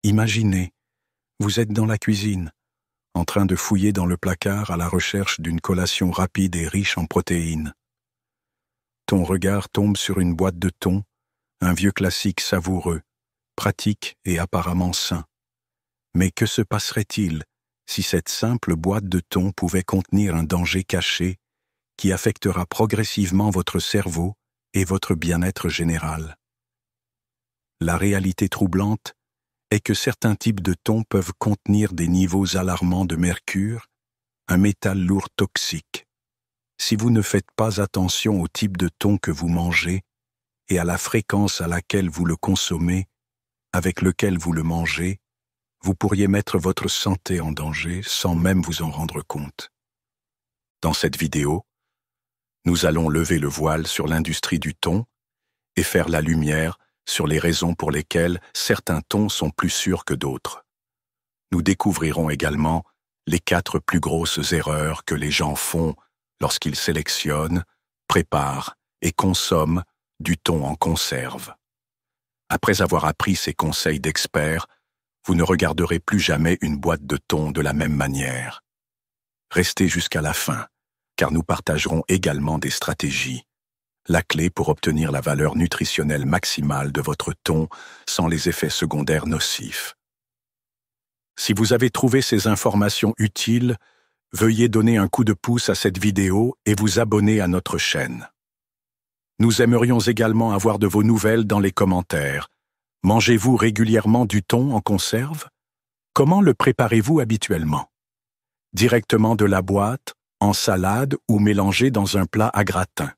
Imaginez, vous êtes dans la cuisine, en train de fouiller dans le placard à la recherche d'une collation rapide et riche en protéines. Ton regard tombe sur une boîte de thon, un vieux classique savoureux, pratique et apparemment sain. Mais que se passerait-il si cette simple boîte de thon pouvait contenir un danger caché qui affectera progressivement votre cerveau et votre bien-être général? La réalité troublante est que certains types de thon peuvent contenir des niveaux alarmants de mercure, un métal lourd toxique. Si vous ne faites pas attention au type de thon que vous mangez et à la fréquence à laquelle vous le consommez, avec lequel vous le mangez, vous pourriez mettre votre santé en danger sans même vous en rendre compte. Dans cette vidéo, nous allons lever le voile sur l'industrie du thon et faire la lumière sur les raisons pour lesquelles certains thons sont plus sûrs que d'autres. Nous découvrirons également les 4 plus grosses erreurs que les gens font lorsqu'ils sélectionnent, préparent et consomment du thon en conserve. Après avoir appris ces conseils d'experts, vous ne regarderez plus jamais une boîte de thon de la même manière. Restez jusqu'à la fin, car nous partagerons également des stratégies, la clé pour obtenir la valeur nutritionnelle maximale de votre thon sans les effets secondaires nocifs. Si vous avez trouvé ces informations utiles, veuillez donner un coup de pouce à cette vidéo et vous abonner à notre chaîne. Nous aimerions également avoir de vos nouvelles dans les commentaires. Mangez-vous régulièrement du thon en conserve? Comment le préparez-vous habituellement? Directement de la boîte, en salade ou mélangé dans un plat à gratin?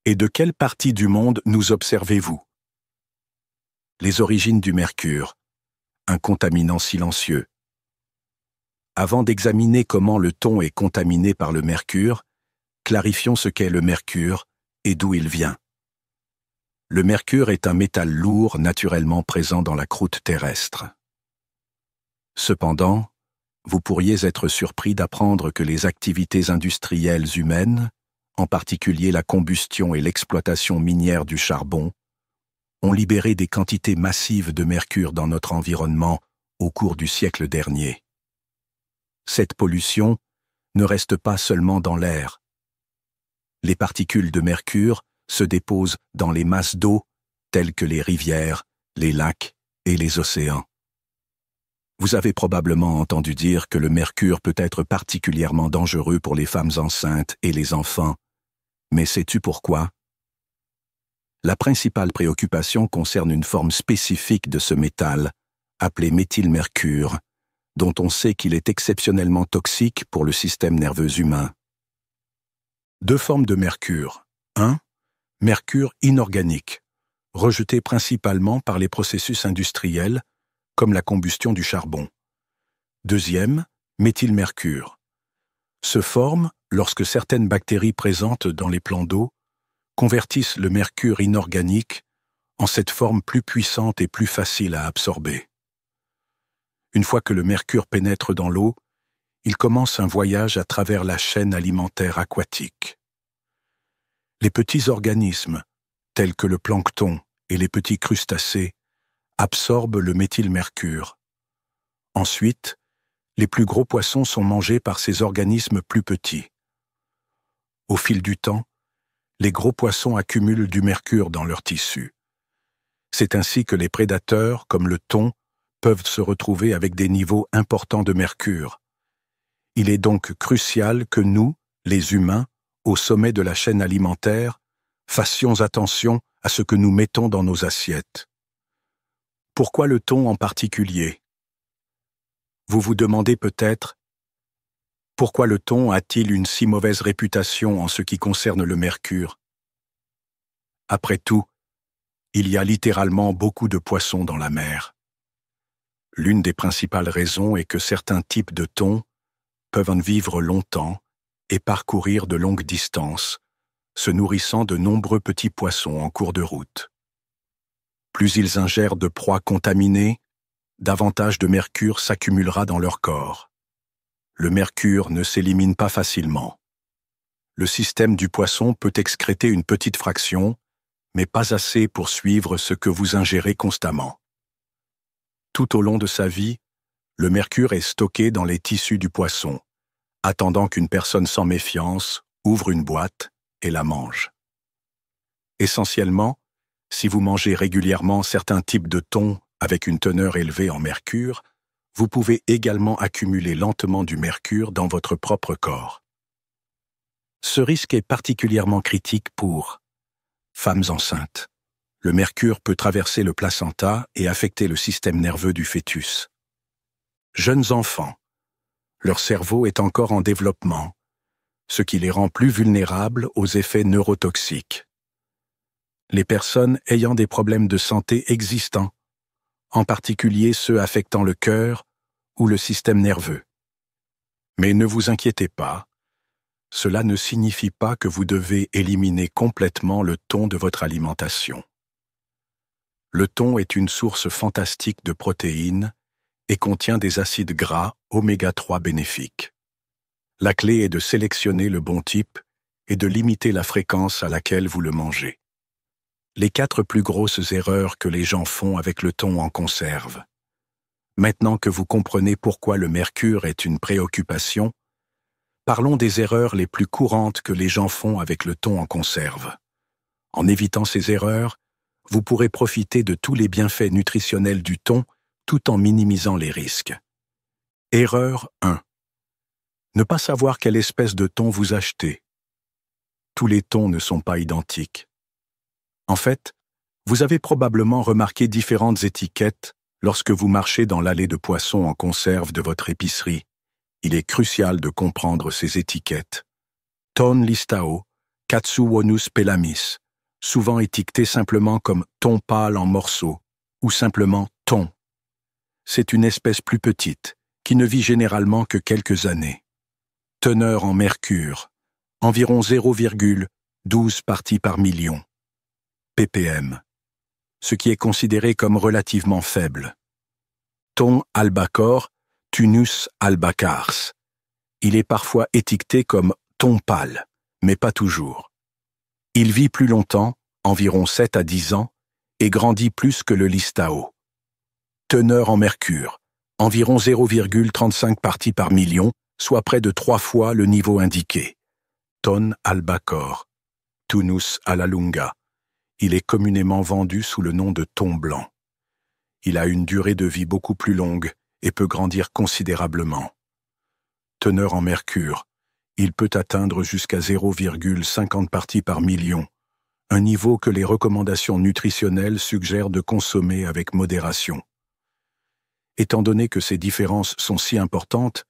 Et de quelle partie du monde nous observez-vous? Les origines du mercure, un contaminant silencieux. Avant d'examiner comment le thon est contaminé par le mercure, clarifions ce qu'est le mercure et d'où il vient. Le mercure est un métal lourd naturellement présent dans la croûte terrestre. Cependant, vous pourriez être surpris d'apprendre que les activités industrielles humaines, en particulier la combustion et l'exploitation minière du charbon, ont libéré des quantités massives de mercure dans notre environnement au cours du siècle dernier. Cette pollution ne reste pas seulement dans l'air. Les particules de mercure se déposent dans les masses d'eau telles que les rivières, les lacs et les océans. Vous avez probablement entendu dire que le mercure peut être particulièrement dangereux pour les femmes enceintes et les enfants. Mais sais-tu pourquoi? La principale préoccupation concerne une forme spécifique de ce métal, appelé méthylmercure, dont on sait qu'il est exceptionnellement toxique pour le système nerveux humain. 2 formes de mercure. 1. Mercure inorganique, rejeté principalement par les processus industriels, comme la combustion du charbon. 2. Méthylmercure. Se forme lorsque certaines bactéries présentes dans les plans d'eau convertissent le mercure inorganique en cette forme plus puissante et plus facile à absorber. Une fois que le mercure pénètre dans l'eau, il commence un voyage à travers la chaîne alimentaire aquatique. Les petits organismes, tels que le plancton et les petits crustacés, absorbent le méthylmercure. Ensuite, les plus gros poissons sont mangés par ces organismes plus petits. Au fil du temps, les gros poissons accumulent du mercure dans leurs tissus. C'est ainsi que les prédateurs, comme le thon, peuvent se retrouver avec des niveaux importants de mercure. Il est donc crucial que nous, les humains, au sommet de la chaîne alimentaire, fassions attention à ce que nous mettons dans nos assiettes. Pourquoi le thon en particulier? Vous vous demandez peut-être, pourquoi le thon a-t-il une si mauvaise réputation en ce qui concerne le mercure? Après tout, il y a littéralement beaucoup de poissons dans la mer. L'une des principales raisons est que certains types de thon peuvent en vivre longtemps et parcourir de longues distances, se nourrissant de nombreux petits poissons en cours de route. Plus ils ingèrent de proies contaminées, davantage de mercure s'accumulera dans leur corps. Le mercure ne s'élimine pas facilement. Le système du poisson peut excréter une petite fraction, mais pas assez pour suivre ce que vous ingérez constamment. Tout au long de sa vie, le mercure est stocké dans les tissus du poisson, attendant qu'une personne sans méfiance ouvre une boîte et la mange. Essentiellement, si vous mangez régulièrement certains types de thon avec une teneur élevée en mercure, vous pouvez également accumuler lentement du mercure dans votre propre corps. Ce risque est particulièrement critique pour femmes enceintes. Le mercure peut traverser le placenta et affecter le système nerveux du fœtus. Jeunes enfants. Leur cerveau est encore en développement, ce qui les rend plus vulnérables aux effets neurotoxiques. Les personnes ayant des problèmes de santé existants, en particulier ceux affectant le cœur ou le système nerveux. Mais ne vous inquiétez pas, cela ne signifie pas que vous devez éliminer complètement le thon de votre alimentation. Le thon est une source fantastique de protéines et contient des acides gras oméga 3 bénéfiques. La clé est de sélectionner le bon type et de limiter la fréquence à laquelle vous le mangez. Les 4 plus grosses erreurs que les gens font avec le thon en conserve. Maintenant que vous comprenez pourquoi le mercure est une préoccupation, parlons des erreurs les plus courantes que les gens font avec le thon en conserve. En évitant ces erreurs, vous pourrez profiter de tous les bienfaits nutritionnels du thon tout en minimisant les risques. Erreur 1. Ne pas savoir quelle espèce de thon vous achetez. Tous les thons ne sont pas identiques. En fait, vous avez probablement remarqué différentes étiquettes lorsque vous marchez dans l'allée de poissons en conserve de votre épicerie. Il est crucial de comprendre ces étiquettes. Thon listao, Katsuwonus pelamis, souvent étiqueté simplement comme thon pâle en morceaux, ou simplement thon. C'est une espèce plus petite, qui ne vit généralement que quelques années. Teneur en mercure, environ 0,12 parties par million. ppm, ce qui est considéré comme relativement faible. Thon albacore, Thunus albacars. Il est parfois étiqueté comme thon pâle, mais pas toujours. Il vit plus longtemps, environ 7 à 10 ans, et grandit plus que le listao. Teneur en mercure, environ 0,35 parties par million, soit près de 3 fois le niveau indiqué. Thon albacore, Thunus alalunga. Il est communément vendu sous le nom de thon blanc. Il a une durée de vie beaucoup plus longue et peut grandir considérablement. Teneur en mercure, il peut atteindre jusqu'à 0,50 parties par million, un niveau que les recommandations nutritionnelles suggèrent de consommer avec modération. Étant donné que ces différences sont si importantes,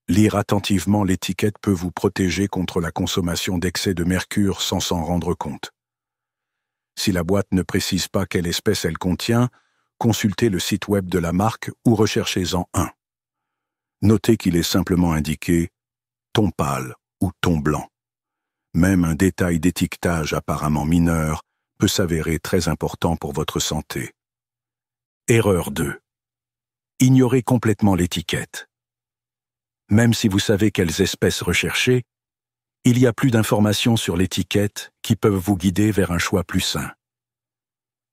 lire attentivement l'étiquette peut vous protéger contre la consommation d'excès de mercure sans s'en rendre compte. Si la boîte ne précise pas quelle espèce elle contient, consultez le site web de la marque ou recherchez-en un. Notez qu'il est simplement indiqué thon pâle ou thon blanc. Même un détail d'étiquetage apparemment mineur peut s'avérer très important pour votre santé. Erreur 2. Ignorez complètement l'étiquette. Même si vous savez quelles espèces rechercher, il y a plus d'informations sur l'étiquette qui peuvent vous guider vers un choix plus sain.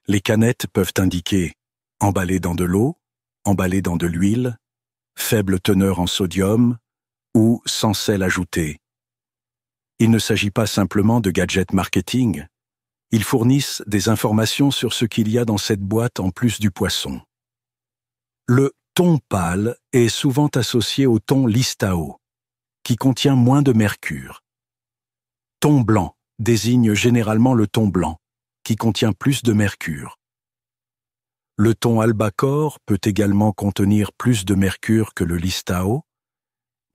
Les canettes peuvent indiquer emballé dans de l'eau, emballé dans de l'huile, faible teneur en sodium ou sans sel ajouté. Il ne s'agit pas simplement de gadgets marketing. Ils fournissent des informations sur ce qu'il y a dans cette boîte en plus du poisson. Le thon pâle est souvent associé au thon listao, qui contient moins de mercure. Thon blanc désigne généralement le thon blanc, qui contient plus de mercure. Le thon albacore peut également contenir plus de mercure que le listao,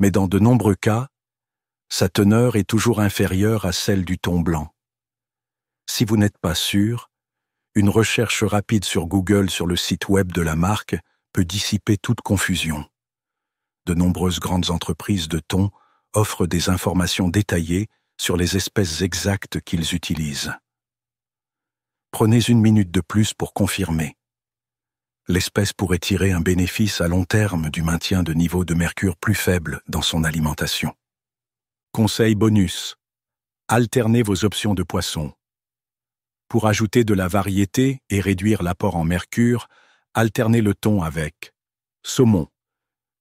mais dans de nombreux cas, sa teneur est toujours inférieure à celle du thon blanc. Si vous n'êtes pas sûr, une recherche rapide sur Google sur le site web de la marque peut dissiper toute confusion. De nombreuses grandes entreprises de thon offrent des informations détaillées sur les espèces exactes qu'ils utilisent. Prenez une minute de plus pour confirmer. L'espèce pourrait tirer un bénéfice à long terme du maintien de niveaux de mercure plus faibles dans son alimentation. Conseil bonus. Alternez vos options de poisson. Pour ajouter de la variété et réduire l'apport en mercure, alternez le thon avec Saumon,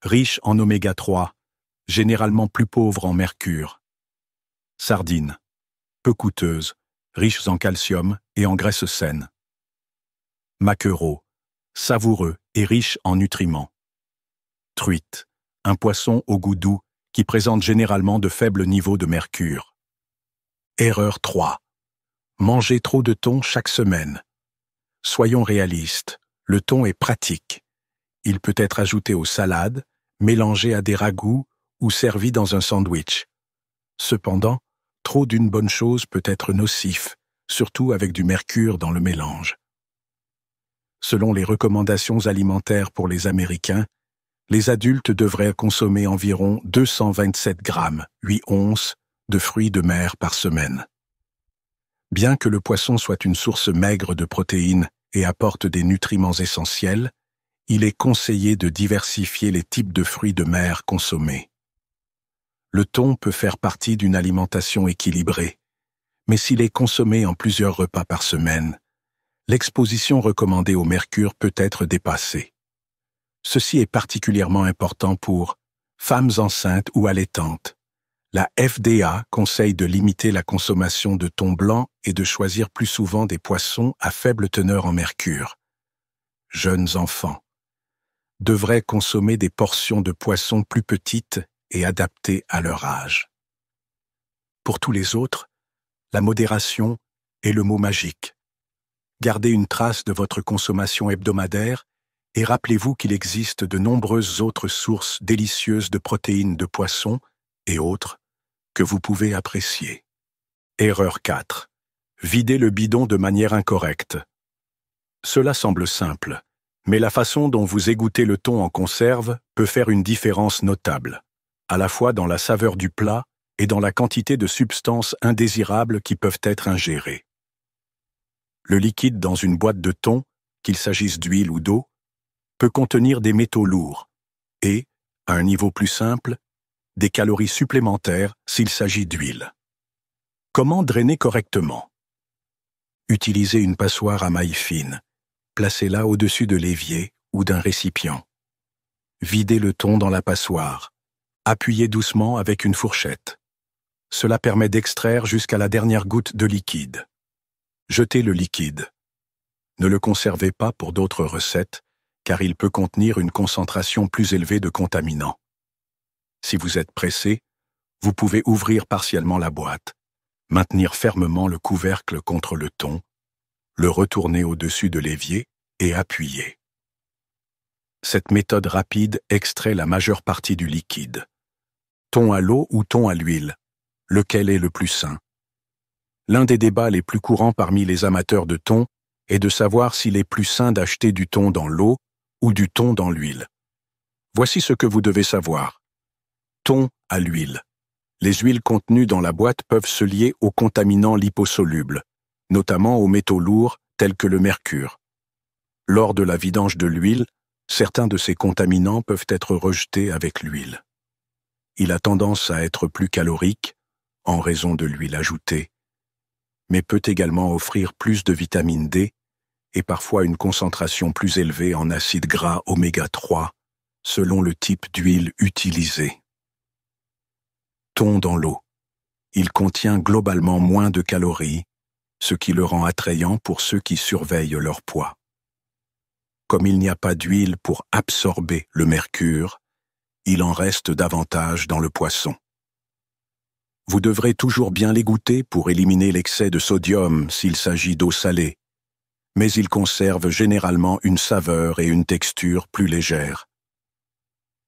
riche en oméga 3, généralement plus pauvre en mercure. Sardines, peu coûteuses, riches en calcium et en graisses saines. Maquereau, savoureux et riche en nutriments. Truite, un poisson au goût doux qui présente généralement de faibles niveaux de mercure. Erreur 3. Manger trop de thon chaque semaine. Soyons réalistes, le thon est pratique. Il peut être ajouté aux salades, mélangé à des ragoûts ou servi dans un sandwich. Cependant, trop d'une bonne chose peut être nocif, surtout avec du mercure dans le mélange. Selon les recommandations alimentaires pour les Américains, les adultes devraient consommer environ 227 grammes, 8 onces, de fruits de mer par semaine. Bien que le poisson soit une source maigre de protéines et apporte des nutriments essentiels, il est conseillé de diversifier les types de fruits de mer consommés. Le thon peut faire partie d'une alimentation équilibrée, mais s'il est consommé en plusieurs repas par semaine, l'exposition recommandée au mercure peut être dépassée. Ceci est particulièrement important pour femmes enceintes ou allaitantes. La FDA conseille de limiter la consommation de thon blanc et de choisir plus souvent des poissons à faible teneur en mercure. Jeunes enfants devraient consommer des portions de poissons plus petites et adaptées à leur âge. Pour tous les autres, la modération est le mot magique. Gardez une trace de votre consommation hebdomadaire et rappelez-vous qu'il existe de nombreuses autres sources délicieuses de protéines de poisson et autres que vous pouvez apprécier. Erreur 4. Videz le bidon de manière incorrecte. Cela semble simple, mais la façon dont vous égouttez le thon en conserve peut faire une différence notable, à la fois dans la saveur du plat et dans la quantité de substances indésirables qui peuvent être ingérées. Le liquide dans une boîte de thon, qu'il s'agisse d'huile ou d'eau, peut contenir des métaux lourds et, à un niveau plus simple, des calories supplémentaires s'il s'agit d'huile. Comment drainer correctement? Utilisez une passoire à maille fine. Placez-la au-dessus de l'évier ou d'un récipient. Videz le thon dans la passoire. Appuyez doucement avec une fourchette. Cela permet d'extraire jusqu'à la dernière goutte de liquide. Jetez le liquide. Ne le conservez pas pour d'autres recettes, car il peut contenir une concentration plus élevée de contaminants. Si vous êtes pressé, vous pouvez ouvrir partiellement la boîte, maintenir fermement le couvercle contre le thon, le retourner au-dessus de l'évier et appuyer. Cette méthode rapide extrait la majeure partie du liquide. Thon à l'eau ou thon à l'huile, lequel est le plus sain? L'un des débats les plus courants parmi les amateurs de thon est de savoir s'il est plus sain d'acheter du thon dans l'eau ou du thon dans l'huile. Voici ce que vous devez savoir. Thon à l'huile. Les huiles contenues dans la boîte peuvent se lier aux contaminants liposolubles, notamment aux métaux lourds tels que le mercure. Lors de la vidange de l'huile, certains de ces contaminants peuvent être rejetés avec l'huile. Il a tendance à être plus calorique, en raison de l'huile ajoutée, mais peut également offrir plus de vitamine D et parfois une concentration plus élevée en acides gras oméga 3, selon le type d'huile utilisée. Thon dans l'eau. Il contient globalement moins de calories, ce qui le rend attrayant pour ceux qui surveillent leur poids. Comme il n'y a pas d'huile pour absorber le mercure, il en reste davantage dans le poisson. Vous devrez toujours bien l'égoutter pour éliminer l'excès de sodium s'il s'agit d'eau salée, mais il conserve généralement une saveur et une texture plus légères.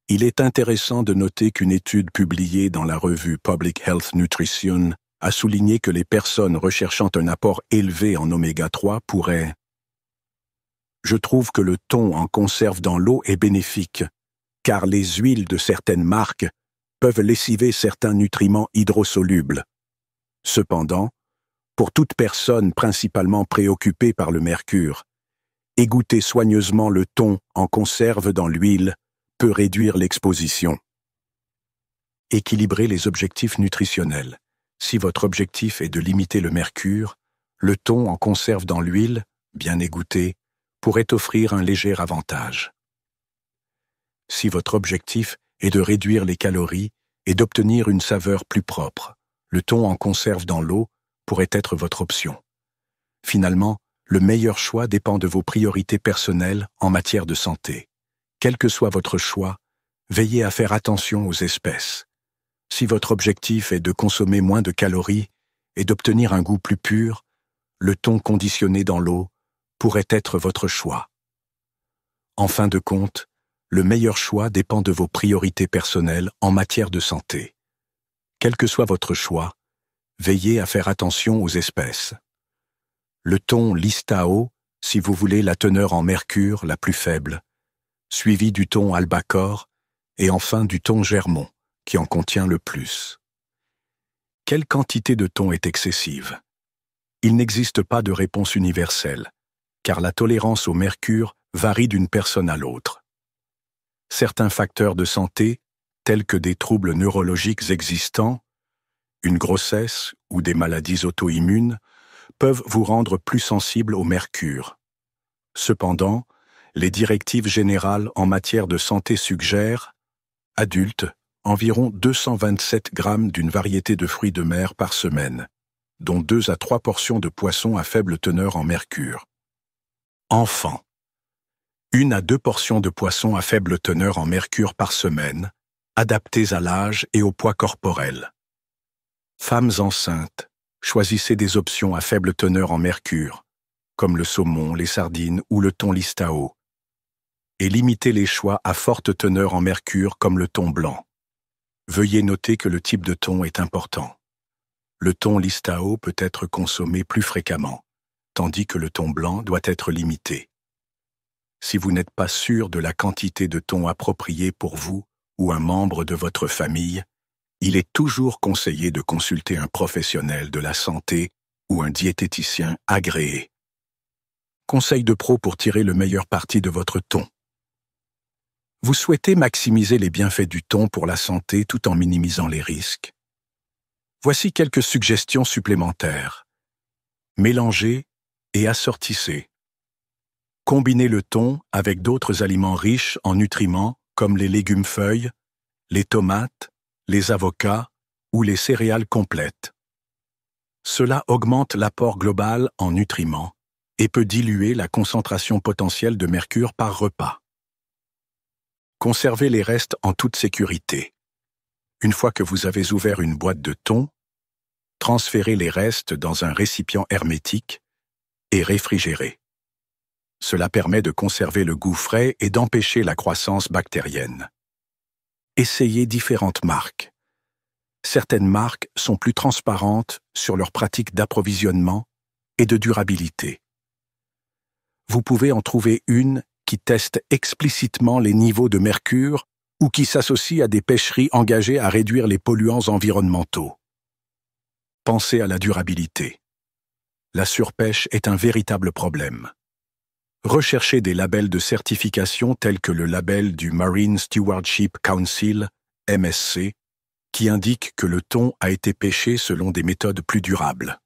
Il est intéressant de noter qu'une étude publiée dans la revue Public Health Nutrition a souligné que les personnes recherchant un apport élevé en oméga 3 pourraient. Je trouve que le thon en conserve dans l'eau est bénéfique, car les huiles de certaines marques peuvent lessiver certains nutriments hydrosolubles. Cependant, pour toute personne principalement préoccupée par le mercure, égoutter soigneusement le thon en conserve dans l'huile peut réduire l'exposition. Équilibrer les objectifs nutritionnels. Si votre objectif est de limiter le mercure, le thon en conserve dans l'huile, bien égoutté, pourrait offrir un léger avantage. si votre objectif est de réduire les calories et d'obtenir une saveur plus propre. Le thon en conserve dans l'eau pourrait être votre option. Finalement, le meilleur choix dépend de vos priorités personnelles en matière de santé. Quel que soit votre choix, veillez à faire attention aux espèces. Si votre objectif est de consommer moins de calories et d'obtenir un goût plus pur, le thon conditionné dans l'eau pourrait être votre choix. En fin de compte, le meilleur choix dépend de vos priorités personnelles en matière de santé. Quel que soit votre choix, veillez à faire attention aux espèces. Le thon Listao, si vous voulez la teneur en mercure la plus faible, suivi du thon albacore et enfin du thon germon, qui en contient le plus. Quelle quantité de thon est excessive? Il n'existe pas de réponse universelle, car la tolérance au mercure varie d'une personne à l'autre. Certains facteurs de santé, tels que des troubles neurologiques existants, une grossesse ou des maladies auto-immunes, peuvent vous rendre plus sensible au mercure. Cependant, les directives générales en matière de santé suggèrent, adultes, environ 227 grammes d'une variété de fruits de mer par semaine, dont 2 à 3 portions de poisson à faible teneur en mercure. Enfants, 1 à 2 portions de poisson à faible teneur en mercure par semaine, adaptées à l'âge et au poids corporel. Femmes enceintes, choisissez des options à faible teneur en mercure, comme le saumon, les sardines ou le thon Listao, et limitez les choix à forte teneur en mercure comme le thon blanc. Veuillez noter que le type de thon est important. Le thon Listao peut être consommé plus fréquemment, tandis que le thon blanc doit être limité. Si vous n'êtes pas sûr de la quantité de thon appropriée pour vous ou un membre de votre famille, il est toujours conseillé de consulter un professionnel de la santé ou un diététicien agréé. Conseil de pro pour tirer le meilleur parti de votre thon. Vous souhaitez maximiser les bienfaits du thon pour la santé tout en minimisant les risques? Voici quelques suggestions supplémentaires. Mélangez et assortissez. Combinez le thon avec d'autres aliments riches en nutriments comme les légumes-feuilles, les tomates, les avocats ou les céréales complètes. Cela augmente l'apport global en nutriments et peut diluer la concentration potentielle de mercure par repas. Conservez les restes en toute sécurité. Une fois que vous avez ouvert une boîte de thon, transférez les restes dans un récipient hermétique et réfrigérez. Cela permet de conserver le goût frais et d'empêcher la croissance bactérienne. Essayez différentes marques. Certaines marques sont plus transparentes sur leurs pratiques d'approvisionnement et de durabilité. Vous pouvez en trouver une qui teste explicitement les niveaux de mercure ou qui s'associe à des pêcheries engagées à réduire les polluants environnementaux. Pensez à la durabilité. La surpêche est un véritable problème. Recherchez des labels de certification tels que le label du Marine Stewardship Council, MSC, qui indique que le thon a été pêché selon des méthodes plus durables.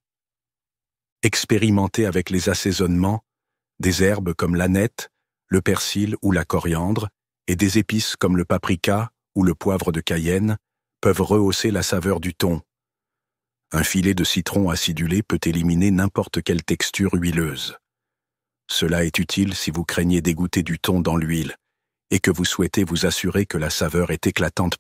Expérimentez avec les assaisonnements, des herbes comme l'aneth, le persil ou la coriandre, et des épices comme le paprika ou le poivre de Cayenne peuvent rehausser la saveur du thon. Un filet de citron acidulé peut éliminer n'importe quelle texture huileuse. Cela est utile si vous craignez d'égoutter du thon dans l'huile et que vous souhaitez vous assurer que la saveur est éclatante